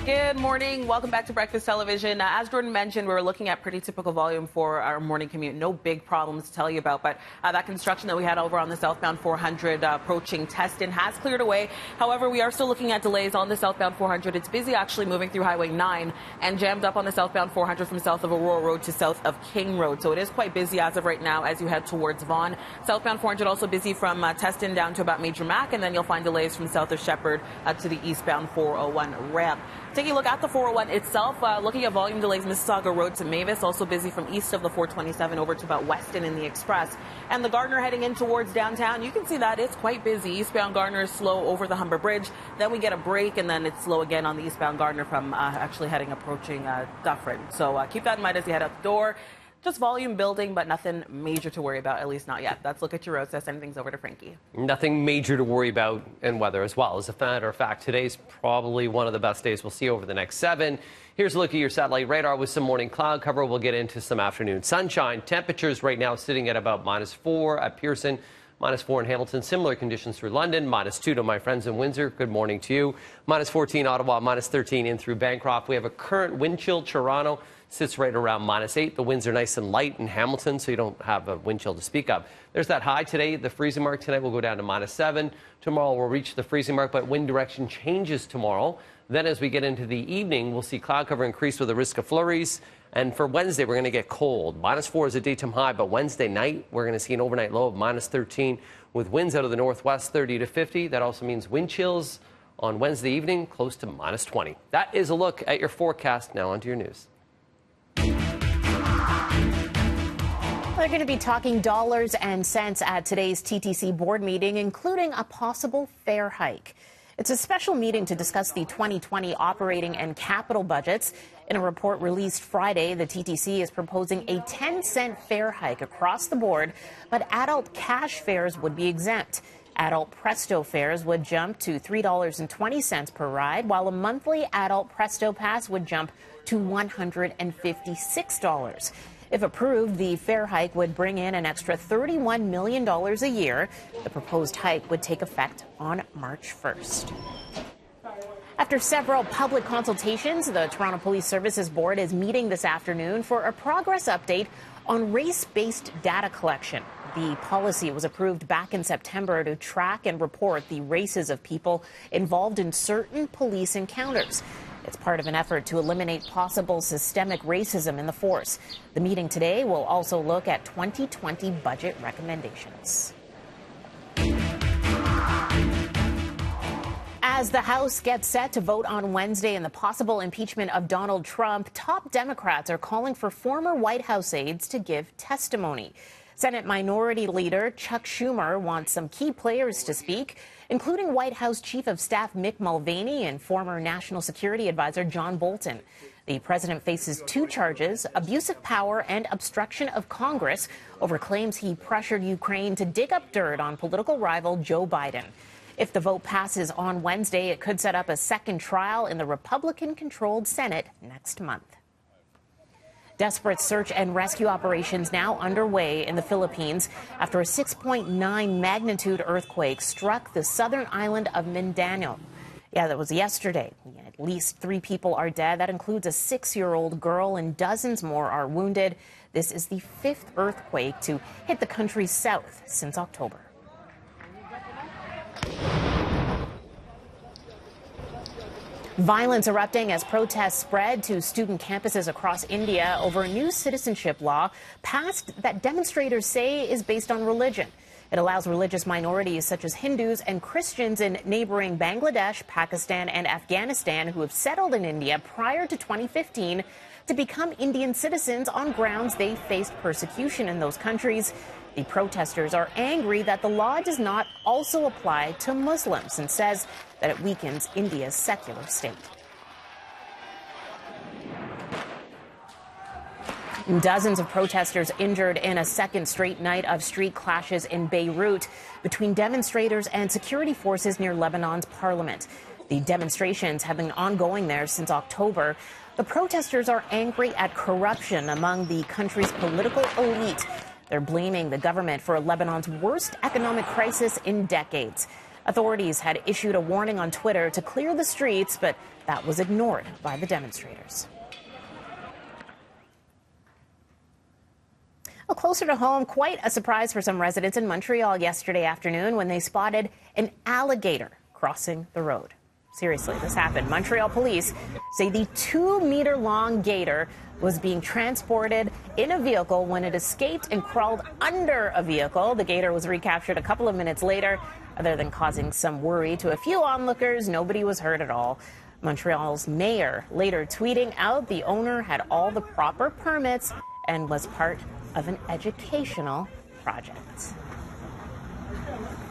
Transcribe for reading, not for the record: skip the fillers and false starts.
Good morning. Welcome back to Breakfast Television. As Jordan mentioned, we're looking at pretty typical volume for our morning commute. No big problems to tell you about, but that construction that we had over on the southbound 400 approaching Teston has cleared away. However, we are still looking at delays on the southbound 400. It's busy actually moving through Highway 9 and jammed up on the southbound 400 from south of Aurora Road to south of King Road. So it is quite busy as of right now as you head towards Vaughan. Southbound 400 also busy from Teston down to about Major Mac, and then you'll find delays from south of Shepherd to the eastbound 401 ramp. Taking a look at the 401 itself, looking at volume delays, Mississauga Road to Mavis, also busy from east of the 427 over to about Weston in the Express. And the Gardner heading in towards downtown, you can see that it's quite busy. Eastbound Gardner is slow over the Humber Bridge. Then we get a break, and then it's slow again on the eastbound Gardner from actually approaching Dufferin. So keep that in mind as you head out the door. Just volume building, but nothing major to worry about, at least not yet. Let's look at your roads. Send things over to Frankie. Nothing major to worry about in weather as well. As a matter of fact, today's probably one of the best days we'll see over the next 7. Here's a look at your satellite radar with some morning cloud cover. We'll get into some afternoon sunshine. Temperatures right now sitting at about -4 at Pearson. -4 in Hamilton. Similar conditions through London. -2 to my friends in Windsor. Good morning to you. -14 Ottawa. -13 in through Bancroft. We have a current wind chill. Toronto sits right around -8. The winds are nice and light in Hamilton, so you don't have a wind chill to speak of. There's that high today. The freezing mark tonight will go down to -7. Tomorrow we'll reach the freezing mark, but wind direction changes tomorrow. Then as we get into the evening, we'll see cloud cover increase with a risk of flurries. And for Wednesday, we're going to get cold. -4 is a daytime high, but Wednesday night, we're going to see an overnight low of -13 with winds out of the northwest 30 to 50. That also means wind chills on Wednesday evening close to -20. That is a look at your forecast. Now onto your news. They're going to be talking dollars and cents at today's TTC board meeting, including a possible fare hike. It's a special meeting to discuss the 2020 operating and capital budgets. In a report released Friday, the TTC is proposing a 10-cent fare hike across the board, but adult cash fares would be exempt. Adult Presto fares would jump to $3.20 per ride, while a monthly adult Presto pass would jump to $156. If approved, the fare hike would bring in an extra $31 million a year. The proposed hike would take effect on March 1st. After several public consultations, the Toronto Police Services Board is meeting this afternoon for a progress update on race-based data collection. The policy was approved back in September to track and report the races of people involved in certain police encounters. It's part of an effort to eliminate possible systemic racism in the force. The meeting today will also look at 2020 budget recommendations. As the House gets set to vote on Wednesday in the possible impeachment of Donald Trump, top Democrats are calling for former White House aides to give testimony. Senate Minority Leader Chuck Schumer wants some key players to speak, including White House Chief of Staff Mick Mulvaney and former National Security Advisor John Bolton. The president faces 2 charges, abuse of power and obstruction of Congress, over claims he pressured Ukraine to dig up dirt on political rival Joe Biden. If the vote passes on Wednesday, it could set up a second trial in the Republican-controlled Senate next month. Desperate search and rescue operations now underway in the Philippines after a 6.9 magnitude earthquake struck the southern island of Mindanao. Yeah, that was yesterday. At least 3 people are dead. That includes a 6-year-old girl, and dozens more are wounded. This is the 5th earthquake to hit the country's south since October. Violence erupting as protests spread to student campuses across India over a new citizenship law passed that demonstrators say is based on religion. It allows religious minorities such as Hindus and Christians in neighboring Bangladesh, Pakistan, and Afghanistan who have settled in India prior to 2015 to become Indian citizens on grounds they faced persecution in those countries. The protesters are angry that the law does not also apply to Muslims and says that it weakens India's secular state. Dozens of protesters injured in a second straight night of street clashes in Beirut between demonstrators and security forces near Lebanon's parliament. The demonstrations have been ongoing there since October. The protesters are angry at corruption among the country's political elite. They're blaming the government for Lebanon's worst economic crisis in decades. Authorities had issued a warning on Twitter to clear the streets, but that was ignored by the demonstrators. Well, closer to home, quite a surprise for some residents in Montreal yesterday afternoon when they spotted an alligator crossing the road. Seriously, this happened. Montreal police say the 2-meter-long gator was being transported in a vehicle when it escaped and crawled under a vehicle. The gator was recaptured a couple of minutes later. Other than causing some worry to a few onlookers, nobody was hurt at all. Montreal's mayor later tweeting out the owner had all the proper permits and was part of an educational project.